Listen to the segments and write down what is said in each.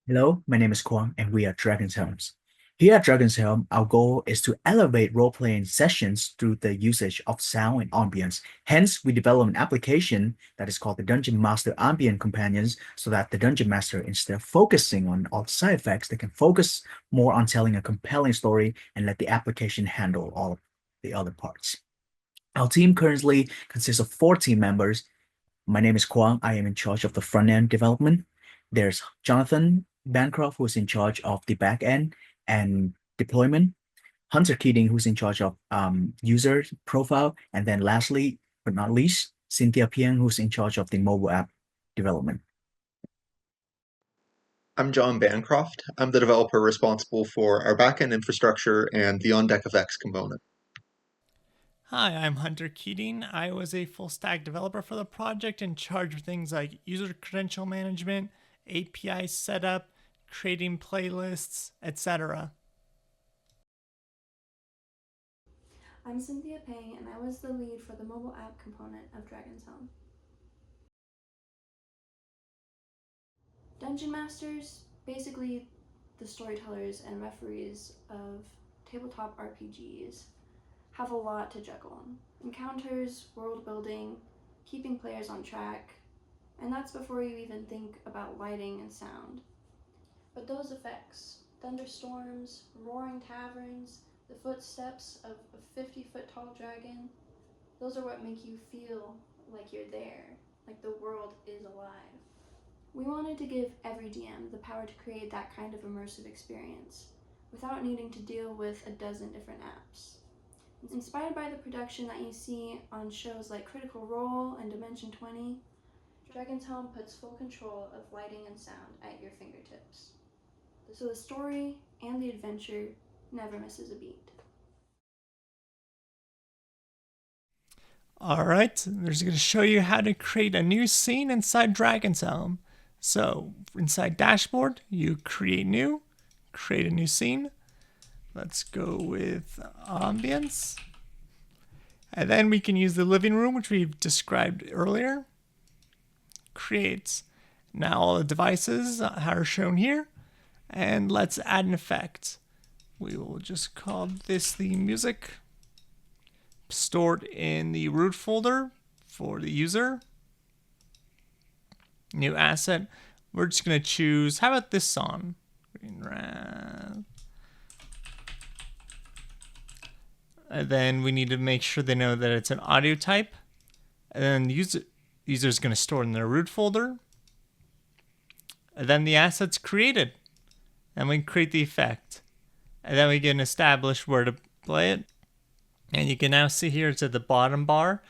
Hello, my name is Kwang, and we are DragonsHelms. Here at DragonsHelm, our goal is to elevate role-playing sessions through the usage of sound and ambience. Hence, we develop an application that is called the Dungeon Master Ambient Companions, so that the Dungeon Master, instead of focusing on all the side effects, they can focus more on telling a compelling story and let the application handle all of the other parts. Our team currently consists of four team members. My name is Kwang. I am in charge of the front end development. There's Jonathan Bancroft, who's in charge of the back end and deployment. Hunter Keating, who's in charge of user profile. And then lastly, but not least, Cynthia Piang, who's in charge of the mobile app development. I'm John Bancroft. I'm the developer responsible for our backend infrastructure and the on-deck effects component. Hi, I'm Hunter Keating. I was a full stack developer for the project in charge of things like user credential management, API setup, creating playlists, etc. I'm Cynthia Pang, and I was the lead for the mobile app component of DragonsHelm. Dungeon Masters, basically the storytellers and referees of tabletop RPGs, have a lot to juggle. Encounters, world building, keeping players on track, and that's before you even think about lighting and sound. But those effects, thunderstorms, roaring taverns, the footsteps of a 50-foot tall dragon, those are what make you feel like you're there, like the world is alive. We wanted to give every DM the power to create that kind of immersive experience without needing to deal with a dozen different apps. Inspired by the production that you see on shows like Critical Role and Dimension 20, DragonsHelm puts full control of lighting and sound at your fingertips. So the story and the adventure never misses a beat. Alright, I'm just going to show you how to create a new scene inside DragonsHelm. So, inside Dashboard, you create a new scene. Let's go with ambience. And then we can use the living room, which we've described earlier. Creates. Now all the devices are shown here. And let's add an effect. We will just call this the music. Stored in the root folder for the user. New asset. We're just going to choose, how about this song? And then we need to make sure they know that it's an audio type. And then the user is going to store it in their root folder. And then the asset's created. And we can create the effect. And then we can establish where to play it. And you can now see here it's at the bottom bar.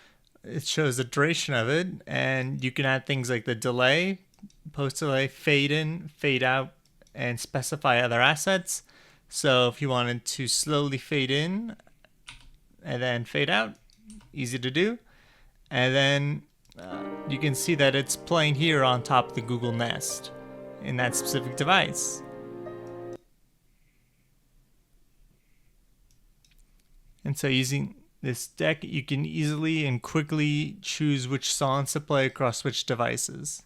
It shows the duration of it. And you can add things like the delay, post delay, fade in, fade out, and specify other assets. So if you wanted to slowly fade in and then fade out, easy to do. And then you can see that it's playing here on top of the Google Nest in that specific device. And so using this deck, you can easily and quickly choose which songs to play across which devices.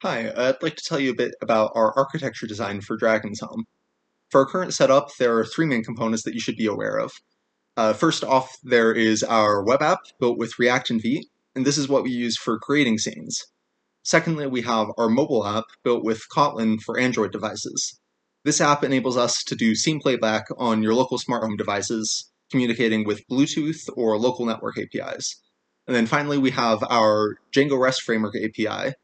Hi, I'd like to tell you a bit about our architecture design for DragonsHelm. For our current setup, there are three main components that you should be aware of. First off, there is our web app built with React and Vue, and this is what we use for creating scenes. Secondly, we have our mobile app built with Kotlin for Android devices. This app enables us to do scene playback on your local smart home devices, communicating with Bluetooth or local network APIs. And then finally, we have our Django REST Framework API.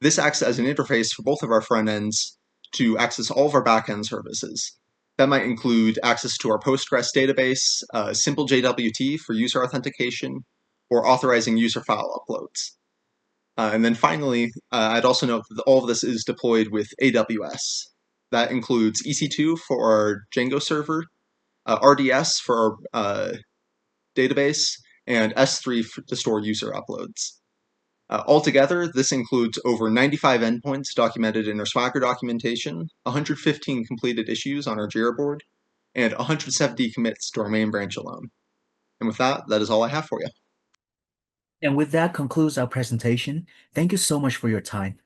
This acts as an interface for both of our front ends to access all of our backend services. That might include access to our Postgres database, simple JWT for user authentication, or authorizing user file uploads. And then finally, I'd also note that all of this is deployed with AWS. That includes EC2 for our Django server, RDS for our database, and S3 to store user uploads. Altogether, this includes over 95 endpoints documented in our Swagger documentation, 115 completed issues on our Jira board, and 170 commits to our main branch alone. And with that, that is all I have for you. And with that concludes our presentation. Thank you so much for your time.